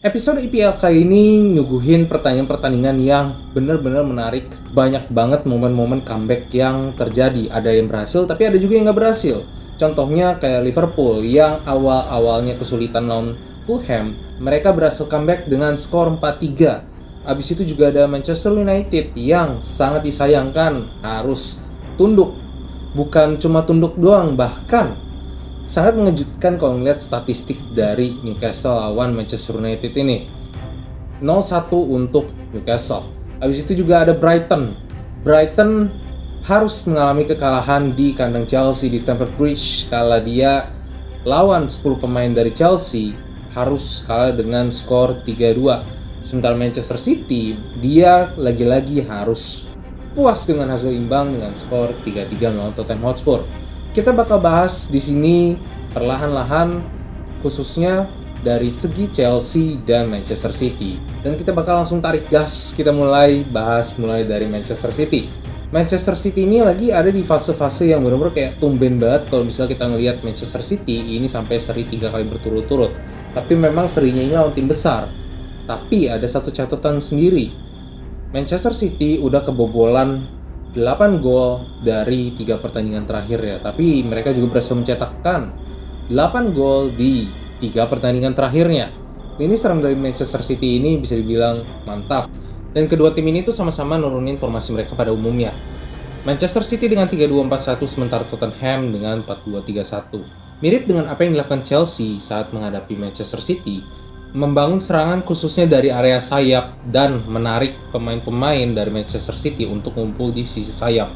Episode IPL kali ini nyuguhin pertandingan-pertandingan yang bener-bener menarik. Banyak banget momen-momen comeback yang terjadi. Ada yang berhasil, tapi ada juga yang nggak berhasil. Contohnya kayak Liverpool yang awal-awalnya kesulitan lawan Fulham. Mereka berhasil comeback dengan skor 4-3. Abis itu juga ada Manchester United yang sangat disayangkan harus tunduk. Bukan cuma tunduk doang, bahkan sangat mengejutkan kalau melihat statistik dari Newcastle lawan Manchester United ini. 0-1 untuk Newcastle. Habis itu juga ada Brighton. Brighton harus mengalami kekalahan di kandang Chelsea di Stamford Bridge kala dia lawan 10 pemain dari Chelsea harus kalah dengan skor 3-2. Sementara Manchester City, dia lagi-lagi harus puas dengan hasil imbang dengan skor 3-3 melawan Tottenham Hotspur. Kita bakal bahas di sini perlahan-lahan khususnya dari segi Chelsea dan Manchester City. Dan kita bakal langsung tarik gas, kita mulai dari Manchester City. Manchester City ini lagi ada di fase-fase yang benar-benar kayak tumben banget kalau misalnya kita ngelihat Manchester City ini sampai seri 3 kali berturut-turut. Tapi memang serinya ini lawan tim besar. Tapi ada satu catatan sendiri. Manchester City udah kebobolan 8 gol dari 3 pertandingan terakhir ya. Tapi mereka juga berhasil mencetakkan 8 gol di 3 pertandingan terakhirnya. Ini serang dari Manchester City ini bisa dibilang mantap. Dan kedua tim ini tuh sama-sama nurunin formasi mereka pada umumnya. Manchester City dengan 3-2-4-1 sementara Tottenham dengan 4-2-3-1. Mirip dengan apa yang dilakukan Chelsea saat menghadapi Manchester City, membangun serangan khususnya dari area sayap dan menarik pemain-pemain dari Manchester City untuk ngumpul di sisi sayap.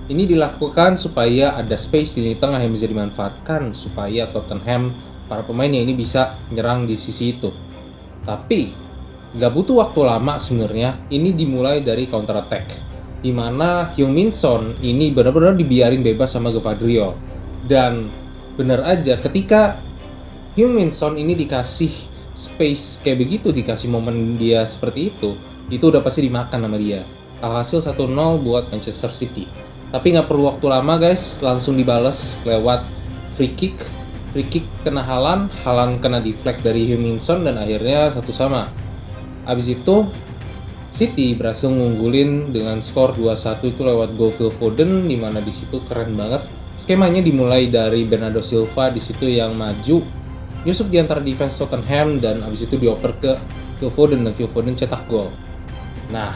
Ini dilakukan supaya ada space di lini tengah yang bisa dimanfaatkan supaya Tottenham, para pemainnya ini bisa nyerang di sisi itu. Tapi gak butuh waktu lama sebenarnya, ini dimulai dari counter attack, di mana Heung-min Son ini benar-benar dibiarin bebas sama Gvardiol. Dan benar aja ketika Heung-min Son ini dikasih space kayak begitu, dikasih momen dia seperti itu udah pasti dimakan sama dia. Alhasil 1-0 buat Manchester City. Tapi nggak perlu waktu lama guys, langsung dibales lewat free kick kena Haaland kena deflect dari Heung-min Son dan akhirnya 1-1. Abis itu City berhasil ngunggulin dengan skor 2-1 itu lewat gol Phil Foden, dimana di situ keren banget. Skemanya dimulai dari Bernardo Silva di situ yang maju nyusup di antara defense Tottenham dan abis itu dioper ke Phil Foden dan Phil Foden cetak gol. Nah,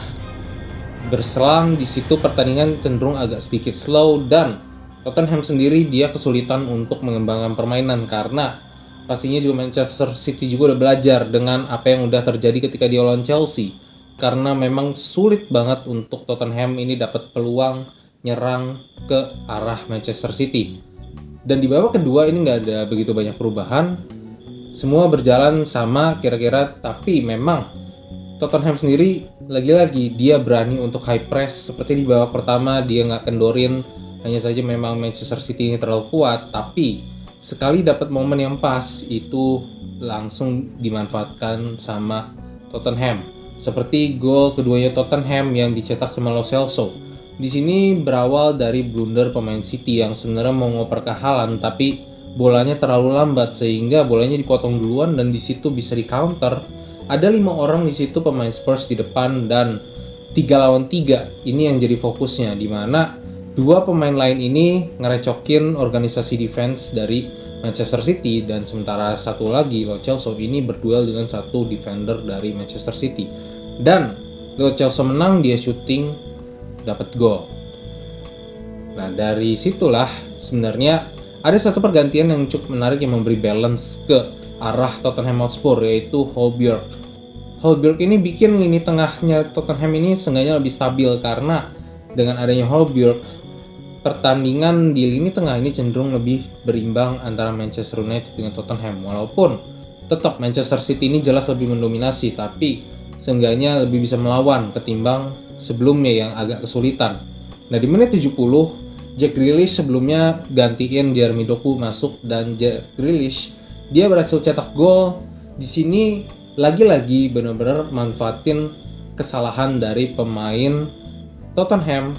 berselang di situ pertandingan cenderung agak sedikit slow dan Tottenham sendiri dia kesulitan untuk mengembangkan permainan karena pastinya juga Manchester City juga udah belajar dengan apa yang udah terjadi ketika dia lawan Chelsea. Karena memang sulit banget untuk Tottenham ini dapat peluang nyerang ke arah Manchester City. Dan di babak kedua ini nggak ada begitu banyak perubahan. Semua berjalan sama kira-kira, tapi memang Tottenham sendiri lagi-lagi dia berani untuk high press. Seperti di babak pertama dia nggak kendorin, hanya saja memang Manchester City ini terlalu kuat, tapi sekali dapat momen yang pas itu langsung dimanfaatkan sama Tottenham. Seperti gol keduanya Tottenham yang dicetak sama Lo Celso. Di sini berawal dari blunder pemain City yang sebenarnya mau ngoper ke Haaland tapi bolanya terlalu lambat sehingga bolanya dipotong duluan dan di situ bisa di counter. Ada 5 orang di situ pemain Spurs di depan dan 3 lawan 3 ini yang jadi fokusnya, di mana 2 pemain lain ini ngerecokin organisasi defense dari Manchester City dan sementara satu lagi Lo Celso ini berduel dengan satu defender dari Manchester City. Dan Lo Celso menang, dia shooting dapat gol. Nah, dari situlah sebenarnya ada satu pergantian yang cukup menarik yang memberi balance ke arah Tottenham Hotspur, yaitu Højbjerg. Højbjerg ini bikin lini tengahnya Tottenham ini seenggaknya lebih stabil karena dengan adanya Højbjerg, pertandingan di lini tengah ini cenderung lebih berimbang antara Manchester United dengan Tottenham. Walaupun tetap Manchester City ini jelas lebih mendominasi, tapi seenggaknya lebih bisa melawan ketimbang sebelumnya yang agak kesulitan. Nah, di menit 70 Jack Grealish sebelumnya gantiin Jeremy Doku masuk dan Jack Grealish dia berhasil cetak gol. Di sini lagi-lagi benar-benar manfaatin kesalahan dari pemain Tottenham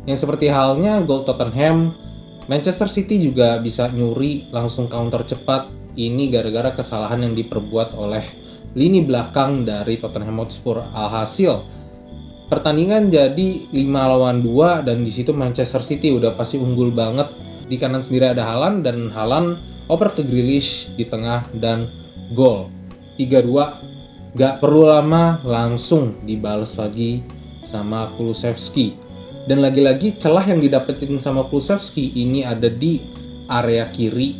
yang seperti halnya gol Tottenham, Manchester City juga bisa nyuri langsung counter cepat. Ini gara-gara kesalahan yang diperbuat oleh lini belakang dari Tottenham Hotspur. Alhasil pertandingan jadi 5-2 dan di situ Manchester City udah pasti unggul banget. Di kanan sendiri ada Haaland dan Haaland oper ke Grealish di tengah dan gol 3-2. Gak perlu lama langsung dibales lagi sama Kulusevski. Dan lagi-lagi celah yang didapetin sama Kulusevski ini ada di area kiri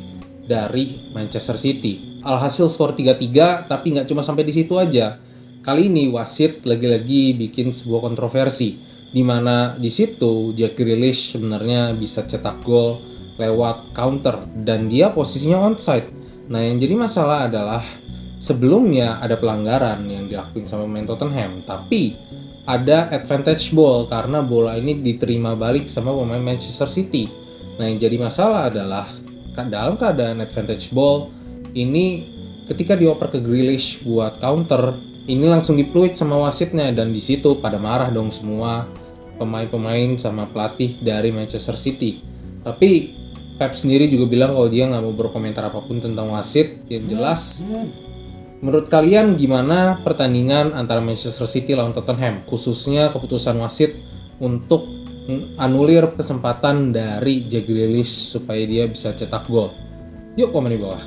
dari Manchester City. Alhasil skor 3-3, tapi nggak cuma sampai di situ aja. Kali ini wasit lagi-lagi bikin sebuah kontroversi, di mana di situ Jack Grealish sebenarnya bisa cetak gol lewat counter dan dia posisinya onside. Nah, yang jadi masalah adalah sebelumnya ada pelanggaran yang dilakuin sama pemain Tottenham, tapi ada advantage ball karena bola ini diterima balik sama pemain Manchester City. Nah, yang jadi masalah adalah dalam keadaan advantage ball ini ketika dioper ke Grealish buat counter, ini langsung dipluit sama wasitnya dan di situ pada marah dong semua pemain-pemain sama pelatih dari Manchester City. Tapi Pep sendiri juga bilang kalau dia nggak mau berkomentar apapun tentang wasit. Yang jelas, menurut kalian gimana pertandingan antara Manchester City lawan Tottenham, khususnya keputusan wasit untuk anulir kesempatan dari Jack Grealish supaya dia bisa cetak gol? Yuk komen di bawah.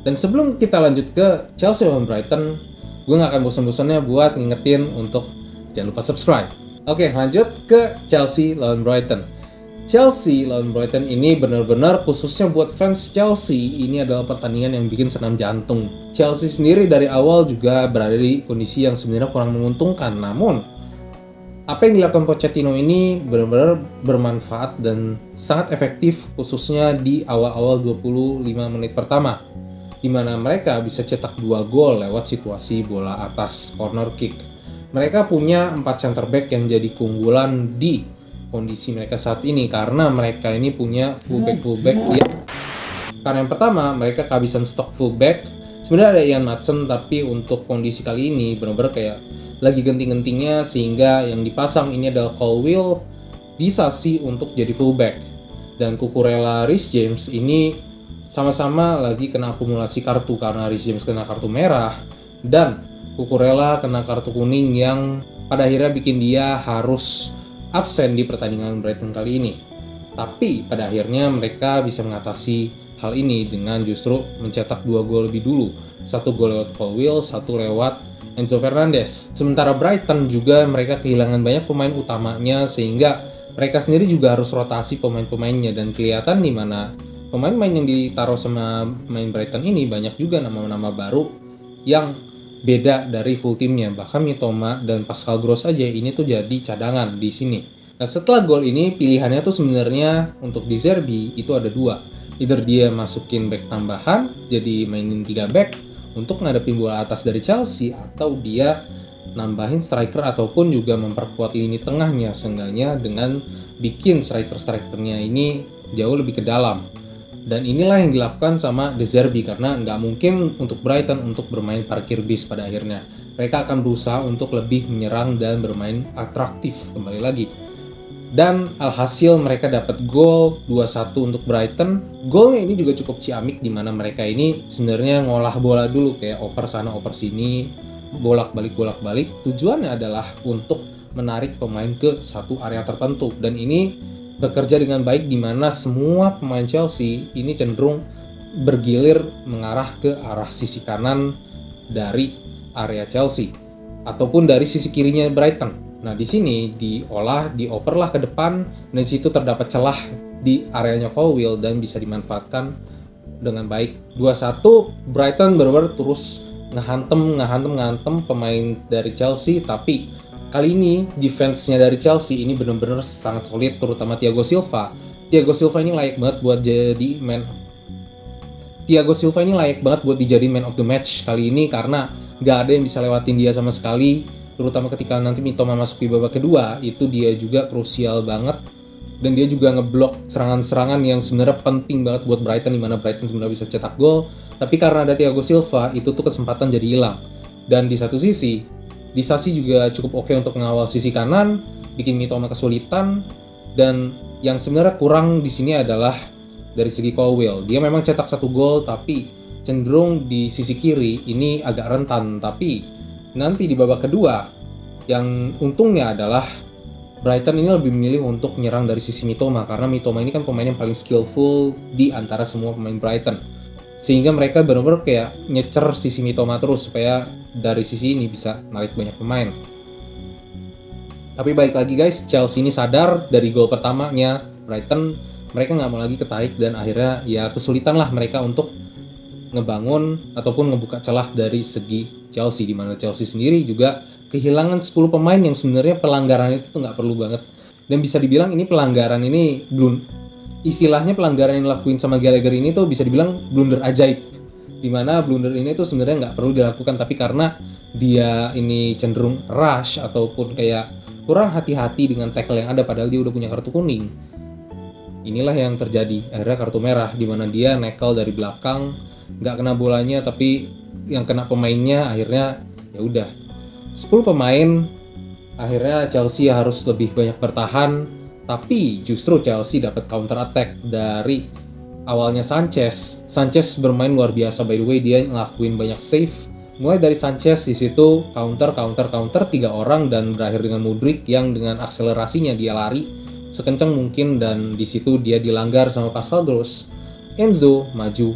Dan sebelum kita lanjut ke Chelsea lawan Brighton, gue gak akan bosan-bosannya buat ngingetin untuk jangan lupa subscribe. Oke, lanjut ke Chelsea lawan Brighton. Chelsea lawan Brighton ini benar-benar khususnya buat fans Chelsea, ini adalah pertandingan yang bikin senam jantung. Chelsea sendiri dari awal juga berada di kondisi yang sebenarnya kurang menguntungkan, namun apa yang dilakukan Pochettino ini benar-benar bermanfaat dan sangat efektif, khususnya di awal-awal 25 menit pertama, di mana mereka bisa cetak 2 gol lewat situasi bola atas corner kick. Mereka punya 4 center back yang jadi keunggulan di kondisi mereka saat ini karena mereka ini punya fullback ya. Karena yang pertama mereka kehabisan stok fullback. Sebenarnya ada Ian Maatsen, tapi untuk kondisi kali ini benar-benar kayak lagi genting-gentingnya, sehingga yang dipasang ini adalah Colwill Disasi untuk jadi fullback dan Cucurella Reece James ini sama-sama lagi kena akumulasi kartu karena Reece James kena kartu merah dan Cucurella kena kartu kuning yang pada akhirnya bikin dia harus absen di pertandingan Brighton kali ini. Tapi pada akhirnya mereka bisa mengatasi hal ini dengan justru mencetak 2 gol lebih dulu. 1 gol lewat Colwill, 1 lewat Enzo Fernandez. Sementara Brighton juga mereka kehilangan banyak pemain utamanya sehingga mereka sendiri juga harus rotasi pemain-pemainnya dan kelihatan di mana pemain-pemain yang ditaruh sama pemain Brighton ini banyak juga nama-nama baru yang beda dari full timnya. Bahkan Mitoma dan Pascal Gross aja ini tuh jadi cadangan di sini. Nah, setelah gol ini pilihannya tuh sebenarnya untuk De Zerbi itu ada 2. Either dia masukin back tambahan, jadi mainin 3 back untuk ngadepin bola atas dari Chelsea, atau dia nambahin striker ataupun juga memperkuat lini tengahnya seenggaknya dengan bikin striker-strikernya ini jauh lebih ke dalam. Dan inilah yang dilakukan sama De Zerbi karena nggak mungkin untuk Brighton untuk bermain parkir bis pada akhirnya. Mereka akan berusaha untuk lebih menyerang dan bermain atraktif kembali lagi. Dan alhasil mereka dapat gol 2-1 untuk Brighton. Golnya ini juga cukup ciamik di mana mereka ini sebenarnya ngolah bola dulu kayak oper sana oper sini, bolak-balik. Tujuannya adalah untuk menarik pemain ke satu area tertentu dan ini bekerja dengan baik di mana semua pemain Chelsea ini cenderung bergilir mengarah ke arah sisi kanan dari area Chelsea ataupun dari sisi kirinya Brighton. Nah, di sini dioperlah ke depan dan di situ terdapat celah di areanya Colwill dan bisa dimanfaatkan dengan baik. 2-1 Brighton benar-benar terus ngehantem pemain dari Chelsea, tapi kali ini defense-nya dari Chelsea ini benar-benar sangat solid, terutama Thiago Silva. Thiago Silva ini layak banget buat dijadiin man of the match kali ini karena nggak ada yang bisa lewatin dia sama sekali. Terutama ketika nanti Mitoma masuk di babak kedua, itu dia juga krusial banget. Dan dia juga ngeblok serangan-serangan yang sebenarnya penting banget buat Brighton, di mana Brighton sebenarnya bisa cetak gol. Tapi karena ada Thiago Silva, itu tuh kesempatan jadi hilang. Dan di satu sisi, Disasi juga cukup oke untuk mengawal sisi kanan, bikin Mitoma kesulitan. Dan yang sebenarnya kurang di sini adalah dari segi Colwill. Dia memang cetak 1 gol, tapi cenderung di sisi kiri ini agak rentan. Tapi nanti di babak kedua, yang untungnya adalah Brighton ini lebih memilih untuk menyerang dari sisi Mitoma, karena Mitoma ini kan pemain yang paling skillful di antara semua pemain Brighton. Sehingga mereka benar-benar kayak nyecer sisi Mitoma terus supaya dari sisi ini bisa narik banyak pemain. Tapi balik lagi guys, Chelsea ini sadar dari gol pertamanya Brighton, mereka nggak mau lagi ketarik dan akhirnya ya kesulitan lah mereka untuk ngebangun ataupun ngebuka celah dari segi Chelsea, di mana Chelsea sendiri juga kehilangan 10 pemain yang sebenarnya pelanggaran itu tuh nggak perlu banget. Dan bisa dibilang ini pelanggaran ini istilahnya pelanggaran yang dilakuin sama Gallagher ini tuh bisa dibilang blunder ajaib. Dimana blunder ini tuh sebenarnya nggak perlu dilakukan, tapi karena dia ini cenderung rush ataupun kayak kurang hati-hati dengan tackle yang ada padahal dia udah punya kartu kuning. Inilah yang terjadi, akhirnya kartu merah, dimana dia nekel dari belakang, nggak kena bolanya tapi yang kena pemainnya. Akhirnya ya udah 10 pemain, akhirnya Chelsea harus lebih banyak bertahan. Tapi justru Chelsea dapat counter attack dari awalnya Sanchez bermain luar biasa, by the way. Dia ngelakuin banyak save mulai dari Sanchez, di situ counter 3 orang dan berakhir dengan Mudryk yang dengan akselerasinya dia lari sekencang mungkin, dan di situ dia dilanggar sama Pascal Gross. Enzo maju,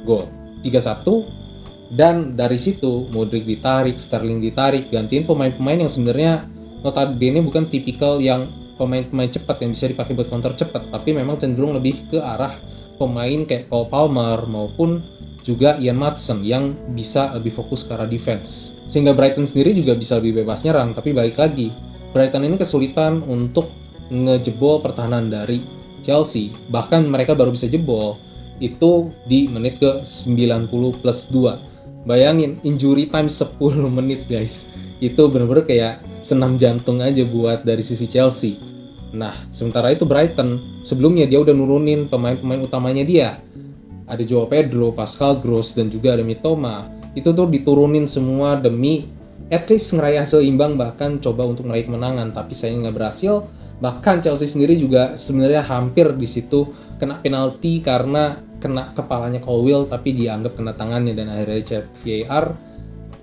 gol 3-1, dan dari situ Mudryk ditarik, Sterling ditarik, gantiin pemain-pemain yang sebenarnya notabene bukan tipikal yang pemain-pemain cepat yang bisa dipakai buat counter cepat, tapi memang cenderung lebih ke arah pemain kayak Cole Palmer maupun juga Ian Maatsen yang bisa lebih fokus ke arah defense. Sehingga Brighton sendiri juga bisa lebih bebas nyerang, tapi balik lagi, Brighton ini kesulitan untuk ngejebol pertahanan dari Chelsea. Bahkan mereka baru bisa jebol itu di menit ke 90+2. Bayangin, injury time 10 menit guys. Itu bener-bener kayak senam jantung aja buat dari sisi Chelsea. Nah, sementara itu Brighton, sebelumnya dia udah nurunin pemain-pemain utamanya dia. Ada Joao Pedro, Pascal Gross, dan juga ada Mitoma. Itu tuh diturunin semua demi at least ngeraih hasil imbang, bahkan coba untuk meraih kemenangan. Tapi sayangnya nggak berhasil. Bahkan Chelsea sendiri juga sebenarnya hampir di situ kena penalti karena kena kepalanya Colwill, tapi dianggap kena tangannya, dan akhirnya cek VAR,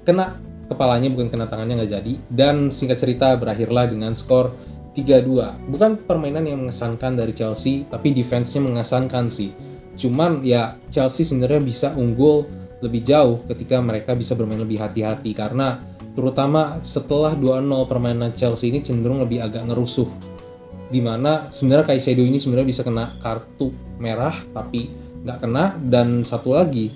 kena kepalanya bukan kena tangannya, nggak jadi. Dan singkat cerita berakhirlah dengan skor 3-2. Bukan permainan yang mengesankan dari Chelsea, tapi defense-nya mengesankan sih. Cuman ya Chelsea sebenarnya bisa unggul lebih jauh ketika mereka bisa bermain lebih hati-hati, karena terutama setelah 2-0 permainan Chelsea ini cenderung lebih agak ngerusuh, dimana sebenarnya Caicedo ini sebenarnya bisa kena kartu merah tapi nggak kena, dan satu lagi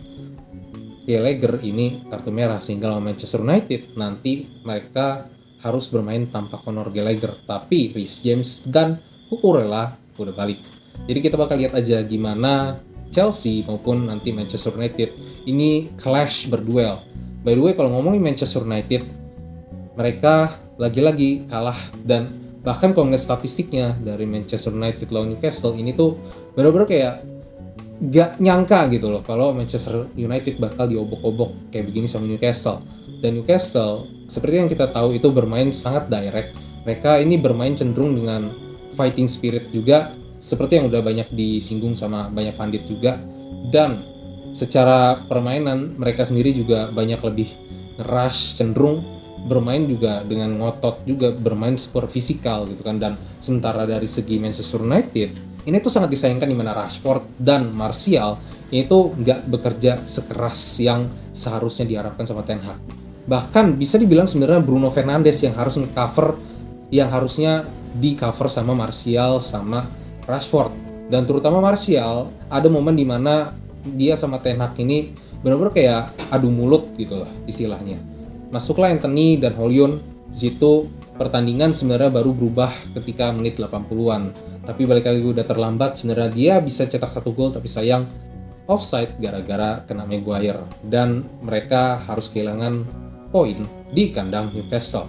Gallagher ini kartu merah, sehingga lawan Manchester United nanti mereka harus bermain tanpa Conor Gallagher, tapi Reece James dan Cucurella udah balik. Jadi kita bakal lihat aja gimana Chelsea maupun nanti Manchester United ini clash berduel. By the way, kalau ngomongin Manchester United, mereka lagi-lagi kalah, dan bahkan kalau ngeliat statistiknya dari Manchester United lawan Newcastle ini tuh bener-bener kayak gak nyangka gitu loh kalau Manchester United bakal diobok-obok kayak begini sama Newcastle. Dan Newcastle seperti yang kita tahu itu bermain sangat direct. Mereka ini bermain cenderung dengan fighting spirit juga, seperti yang udah banyak disinggung sama banyak pandit juga. Dan secara permainan mereka sendiri juga banyak lebih rush, cenderung bermain juga dengan ngotot, juga bermain super fisikal gitu kan. Dan sementara dari segi Manchester United ini tuh sangat disayangkan di mana Rashford dan Martial ini tuh nggak bekerja sekeras yang seharusnya diharapkan sama Ten Hag. Bahkan bisa dibilang sebenarnya Bruno Fernandes yang harus nge-cover, yang harusnya di-cover sama Martial sama Rashford. Dan terutama Martial, ada momen di mana dia sama Ten Hag ini benar-benar kayak adu mulut gitu lah istilahnya. Masuklah Anthony dan Hollywood, di situ pertandingan sebenarnya baru berubah ketika menit 80-an. Tapi balik lagi udah terlambat, sebenarnya dia bisa cetak 1 gol tapi sayang offside gara-gara kena Maguire. Dan mereka harus kehilangan poin di kandang Newcastle.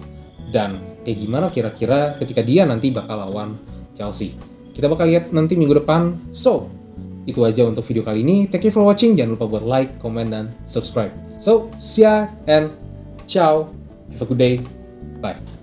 Dan kayak gimana kira-kira ketika dia nanti bakal lawan Chelsea, kita bakal lihat nanti minggu depan. So, itu aja untuk video kali ini. Thank you for watching. Jangan lupa buat like, comment, dan subscribe. So, see ya and ciao. Have a good day. Bye.